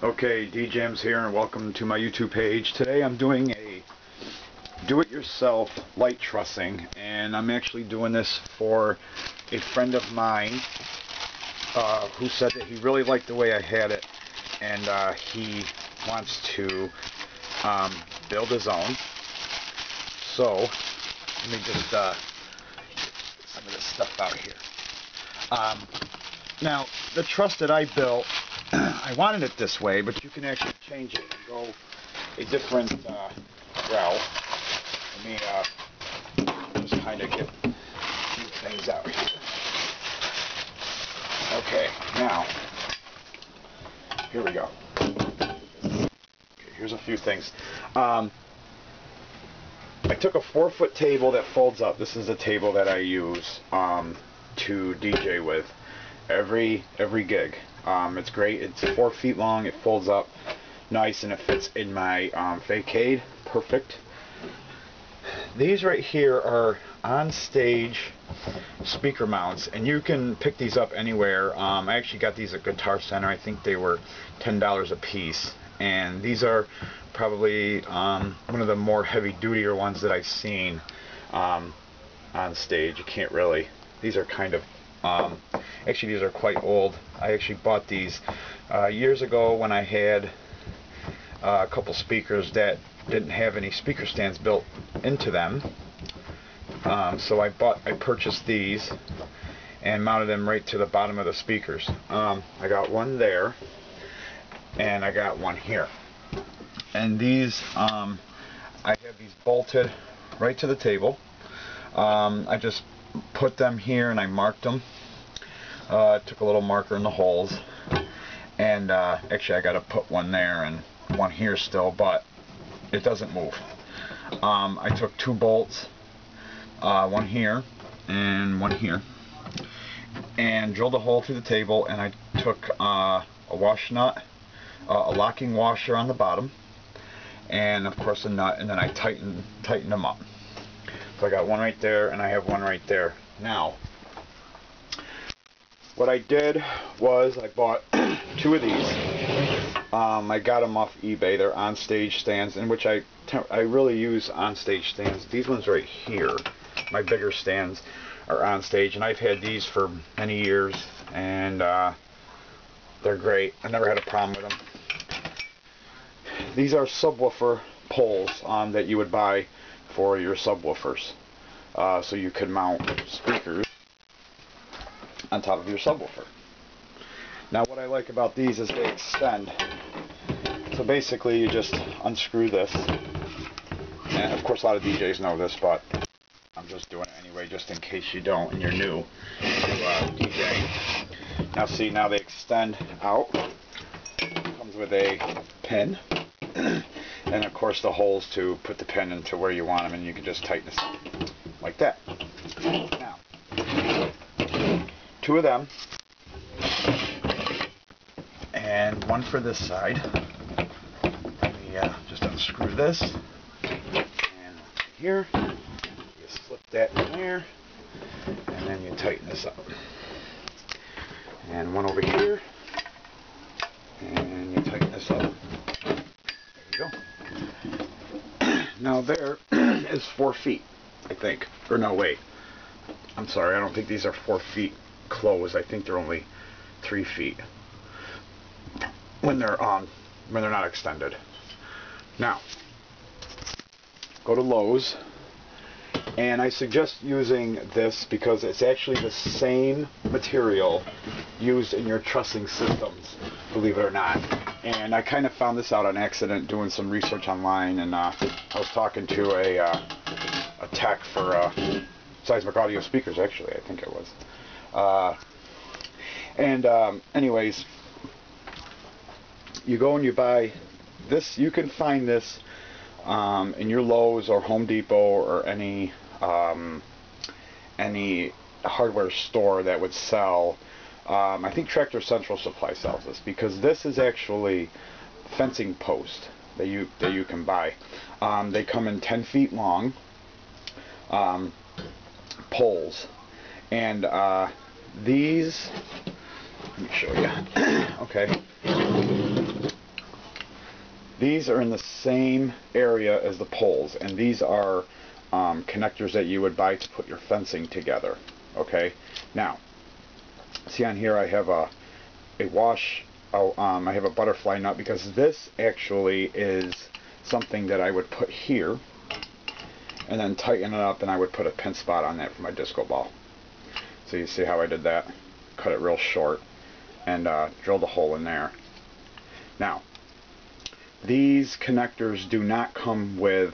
Okay, D-Jamz here and welcome to my YouTube page. Today I'm doing a do-it-yourself light trussing, and I'm actually doing this for a friend of mine who said that he really liked the way I had it, and he wants to build his own. So let me just get some of this stuff out here. Now the truss that I built, I wanted it this way, but you can actually change it and go a different route. Let me just kind of get a few things out here. Okay, now, here we go. Okay, here's a few things. I took a 4-foot table that folds up. This is a table that I use to DJ with every gig. It's great. It's 4 feet long. It folds up nice, and it fits in my facade perfect. These right here are on stage speaker mounts, and you can pick these up anywhere. I actually got these at Guitar Center. I think they were $10 a piece, and these are probably one of the more heavy-dutier ones that I've seen on stage. You can't really. These are kind of actually, these are quite old. I actually bought these years ago when I had a couple speakers that didn't have any speaker stands built into them. So I purchased these and mounted them right to the bottom of the speakers. I got one there, and I got one here. And these, I have these bolted right to the table. I just put them here and I marked them. Took a little marker in the holes, and actually I got to put one there and one here still, but it doesn't move. I took 2 bolts, one here and one here, and drilled a hole through the table, and I took a wash nut, a locking washer on the bottom, and of course a nut, and then I tightened them up. So I got one right there, and I have one right there. Now, what I did was I bought 2 of these. I got them off eBay. They're on-stage stands, in which I really use on-stage stands. These ones right here, my bigger stands, are on-stage, and I've had these for many years, and they're great. I never had a problem with them. These are subwoofer poles that you would buy for your subwoofers, so you could mount speakers on top of your subwoofer. Now, what I like about these is they extend. So basically you just unscrew this, and of course a lot of DJs know this, but I'm just doing it anyway just in case you don't and you're new to DJing. Now see, now they extend out. Comes with a pin and of course the holes to put the pin into where you want them, and you can just tighten this up like that. Now, 2 of them, and one for this side. Let me just unscrew this, and here, you slip that in there, and then you tighten this up. And one over here, and you tighten this up. There you go. Now there is 4 feet, I think. Or no, wait. I'm sorry, I don't think these are 4 feet closed. I think they're only 3 feet when they're not extended. Now, go to Lowe's, and I suggest using this because it's actually the same material used in your trussing systems, believe it or not. And I kind of found this out on accident doing some research online, and I was talking to a tech for seismic audio speakers, actually, I think it was. Anyways, you go and you buy this. You can find this in your Lowe's or Home Depot or any hardware store that would sell. I think Tractor Central Supply sells this, because this is actually fencing post that you can buy. They come in 10 feet long poles, and these, let me show you. Okay, these are in the same area as the poles, and these are connectors that you would buy to put your fencing together. Okay, now see on here I have a wash. I have a butterfly nut, because this actually is something that I would put here and then tighten it up, and I would put a pin spot on that for my disco ball. So you see how I did that? Cut it real short and drilled a hole in there. Now, these connectors do not come with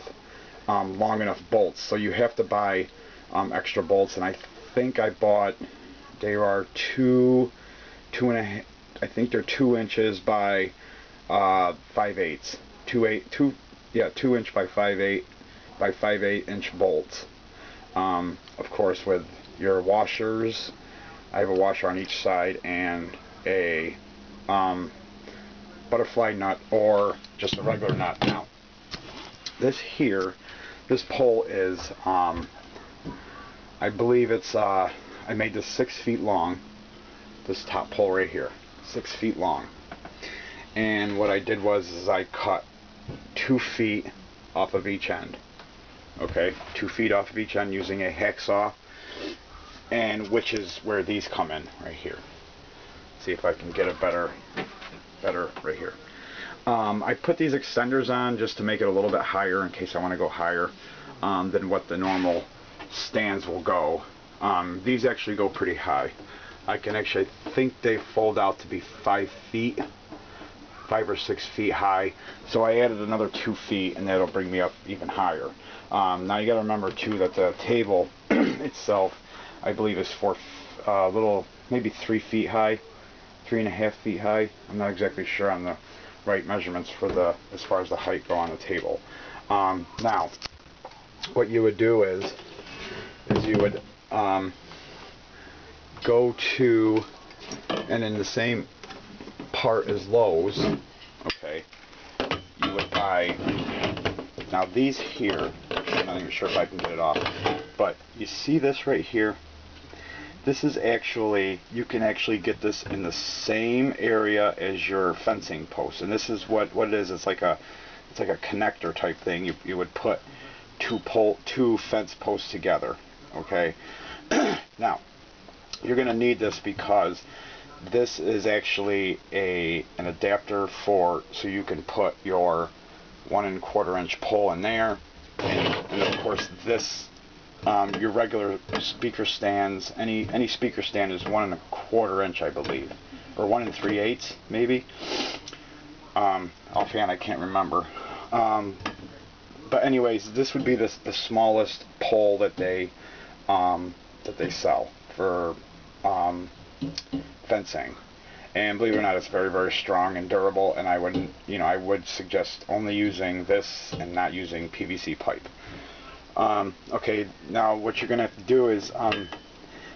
long enough bolts, so you have to buy extra bolts, and I think I bought, they are two and a half, I think they're 2 inches by 5/8, 2 inch by 5/8 inch bolts. Of course, with your washers, I have a washer on each side and a butterfly nut or just a regular nut. Now, this pole is, I believe it's, I made this 6 feet long. This top pole right here, 6 feet long. And what I did was I cut 2 feet off of each end. Okay, 2 feet off of each end using a hacksaw, and which is where these come in right here. See if I can get it better right here. I put these extenders on just to make it a little bit higher in case I want to go higher than what the normal stands will go. These actually go pretty high. I think they fold out to be 5 or 6 feet high. So I added another 2 feet, and that'll bring me up even higher. Now you got to remember too that the table itself, I believe, is maybe 3 feet high, 3.5 feet high. I'm not exactly sure on the right measurements for as far as the height go on the table. Now, what you would do is you would go to, and in the same part as Lowe's, okay, you would buy, now these here, I'm not even sure if I can get it off, but you see this right here? This is actually, you can actually get this in the same area as your fencing post, and this is what it is. It's like a connector type thing. You would put two fence posts together. Okay. Now, you're going to need this because this is actually an adapter so you can put your 1 1/4 inch pole in there, and of course this. Your regular speaker stands, any speaker stand is 1 1/4 inch, I believe, or 1 3/8 maybe. Offhand, I can't remember. But anyways, this would be the smallest pole that they sell for fencing. And believe it or not, it's very, very strong and durable. And I would suggest only using this and not using PVC pipe. Okay, now what you're going to have to do is,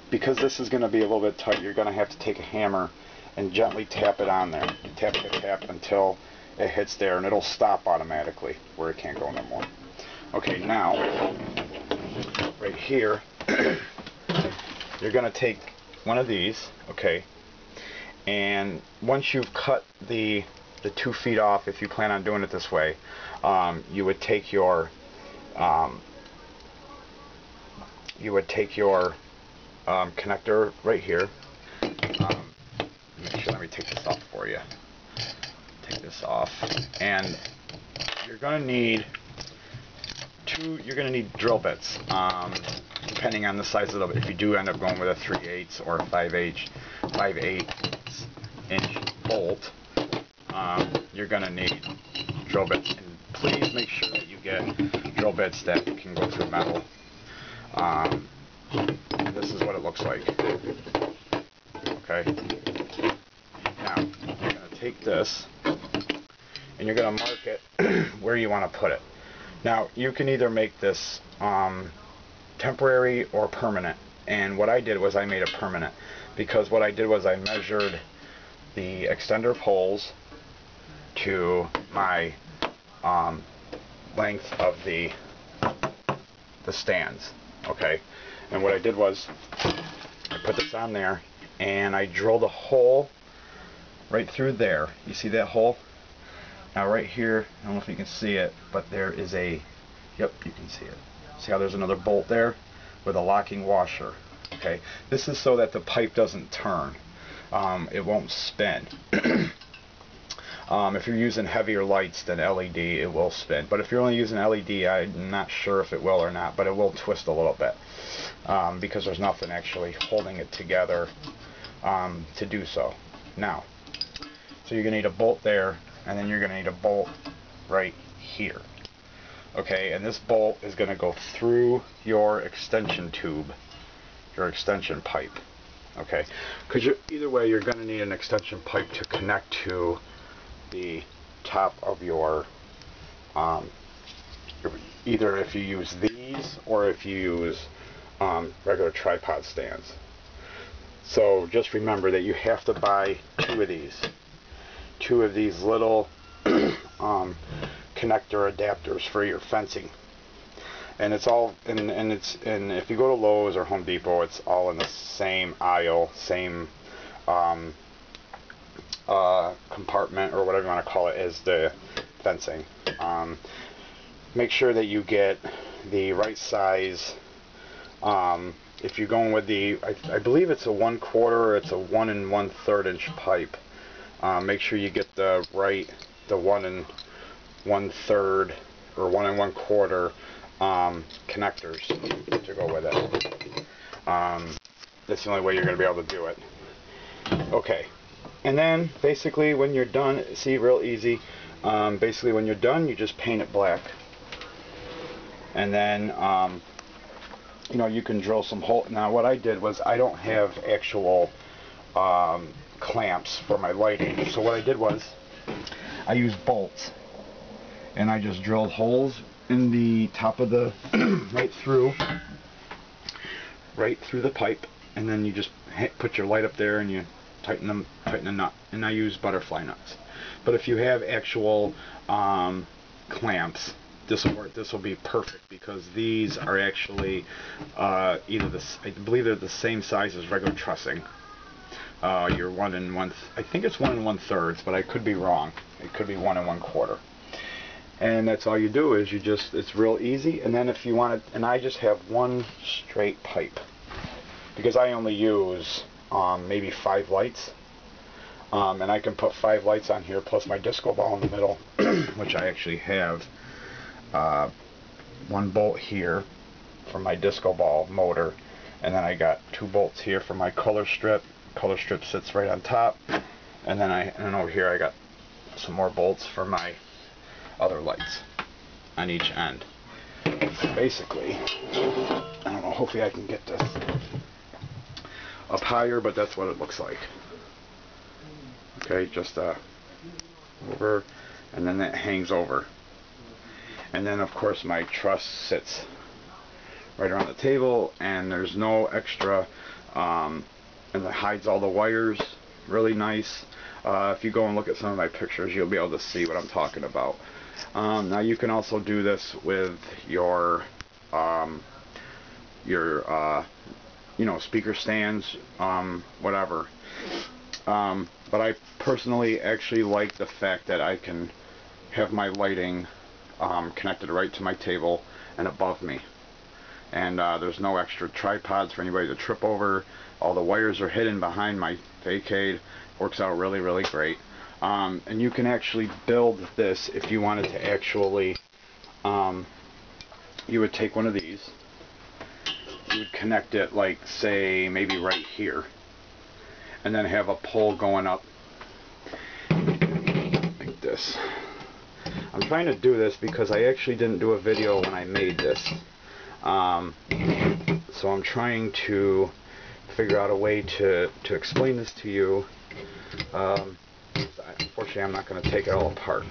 because this is going to be a little bit tight, you're going to have to take a hammer and gently tap it on there. Tap until it hits there, and it'll stop automatically where it can't go no more. Okay, now, right here, you're going to take one of these, okay, and once you've cut the 2 feet off, if you plan on doing it this way, you would take your connector right here. Let me take this off for you. Take this off, and you're going to need drill bits, depending on the size of if you do end up going with a 3/8 or a 5/8 inch bolt, you're going to need drill bits, and please make sure that you get drill bits that can go through metal. This is what it looks like. Okay. Now, you're going to take this and you're going to mark it where you want to put it. Now, you can either make this temporary or permanent. And what I did was I made it permanent, because what I did was I measured the extender poles to my length of the stands. Okay, and what I did was I put this on there and I drilled a hole right through there. You see that hole? Now right here, I don't know if you can see it, but there is a, yep, you can see it. See how there's another bolt there with a locking washer. Okay, this is so that the pipe doesn't turn. It won't spin. If you're using heavier lights than LED, it will spin. But if you're only using LED, I'm not sure if it will or not, but it will twist a little bit because there's nothing actually holding it together to do so. Now, so you're going to need a bolt there, and then you're going to need a bolt right here. Okay, and this bolt is going to go through your extension tube, your extension pipe. Okay, because either way you're going to need an extension pipe to connect to the top of your either if you use these or if you use regular tripod stands. So just remember that you have to buy two of these little connector adapters for your fencing, and it's all and if you go to Lowe's or Home Depot, it's all in the same aisle, same compartment or whatever you want to call it as the fencing. Make sure that you get the right size. If you're going with the, I believe it's a 1/4 or it's a 1 1/3 inch pipe. Make sure you get the 1 1/3 or 1 1/4 connectors to go with it. That's the only way you're going to be able to do it. Okay, and then basically when you're done, see, real easy. Basically when you're done, you just paint it black, and then you know, you can drill some holes. Now what I did was, I don't have actual clamps for my lighting, so what I did was I used bolts, and I just drilled holes in the top of the right through the pipe, and then you just put your light up there and you tighten the nut, and I use butterfly nuts. But if you have actual clamps, this will work. This will be perfect, because these are actually I believe they're the same size as regular trussing. You're 1 1/4. I think it's 1 1/3, but I could be wrong. It could be 1 1/4. And that's all you do is it's real easy. And then if you want it, and I just have one straight pipe, because I only use maybe 5 lights. And I can put 5 lights on here plus my disco ball in the middle, which I actually have. 1 bolt here for my disco ball motor, and then I got 2 bolts here for my color strip. Color strip sits right on top, and then over here I got some more bolts for my other lights on each end. So basically, I don't know, hopefully I can get this up higher, but that's what it looks like. Okay, just over, and then that hangs over. And then of course my truss sits right around the table, and there's no extra, and it hides all the wires really nice. If you go and look at some of my pictures, you'll be able to see what I'm talking about. Now you can also do this with your you know, speaker stands, whatever. But I personally actually like the fact that I can have my lighting connected right to my table and above me, and there's no extra tripods for anybody to trip over. All the wires are hidden behind my facade. Works out really, really great. And you can actually build this if you wanted to actually, you would take one of these, you would connect it, like, say, maybe right here, and then have a pole going up like this. I'm trying to do this because I actually didn't do a video when I made this, so I'm trying to figure out a way to explain this to you. Unfortunately, I'm not going to take it all apart.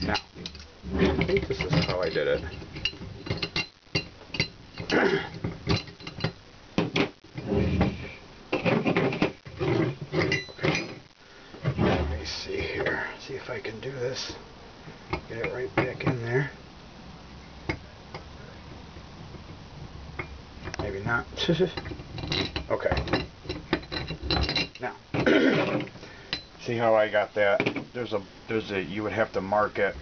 Now, I think this is how I did it. Okay. Let me see here. See if I can do this. Get it right back in there. Maybe not. Okay. Now, see see how I got that? You would have to mark it.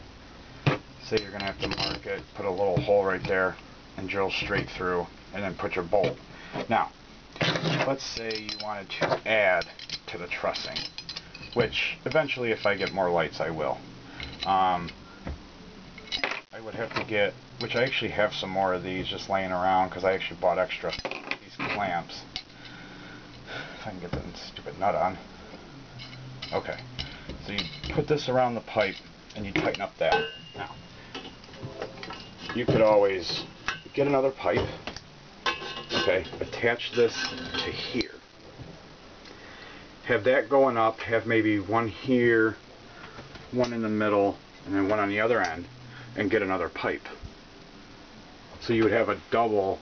Say you're gonna have to mark it, put a little hole right there, and drill straight through, and then put your bolt. Now, let's say you wanted to add to the trussing, which eventually, if I get more lights, I will. I would have to get, which I actually have some more of these just laying around because I actually bought extra these clamps. If I can get the stupid nut on. Okay, so you put this around the pipe and you tighten up that. Now, you could always get another pipe, okay, attach this to here. Have that going up, have maybe one here, one in the middle, and then one on the other end, and get another pipe. So you would have a double,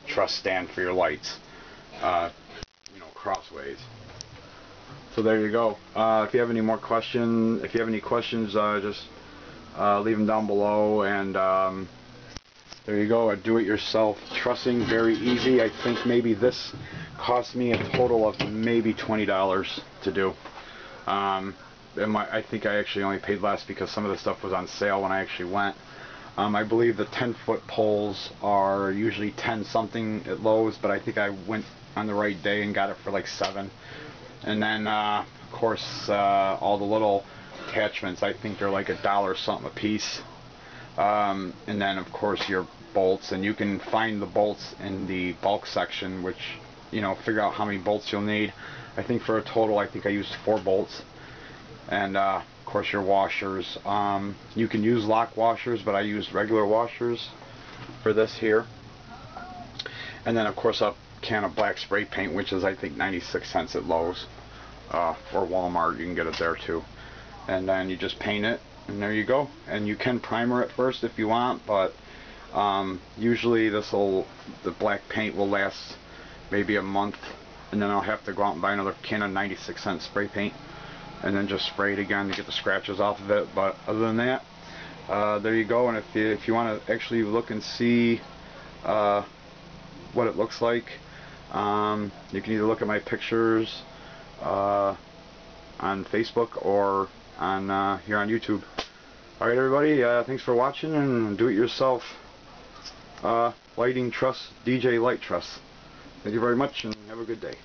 truss stand for your lights, you know, crossways. So there you go. If you have any more questions, just leave them down below. And there you go. A do-it-yourself trussing, very easy. I think maybe this cost me a total of maybe $20 to do. I think I actually only paid less because some of the stuff was on sale when I actually went. I believe the 10-foot poles are usually 10 something at Lowe's, but I think I went on the right day and got it for like 7. And then of course all the little attachments, I think they're like $1 something a piece. And then of course your bolts, and you can find the bolts in the bulk section, which, you know, figure out how many bolts you'll need. I think for a total, I think I used 4 bolts. And of course your washers. You can use lock washers, but I used regular washers for this here. And then of course a can of black spray paint, which is I think 96 cents at Lowe's, or Walmart. You can get it there too. And then you just paint it, and there you go. And you can primer it first if you want, but usually the black paint will last maybe a month, and then I'll have to go out and buy another can of 96-cent spray paint and then just spray it again to get the scratches off of it. But other than that, there you go. And if you want to actually look and see what it looks like, you can either look at my pictures on Facebook or on here on YouTube. Alright everybody, thanks for watching, and do it yourself lighting truss, DJ light truss. Thank you very much, and have a good day.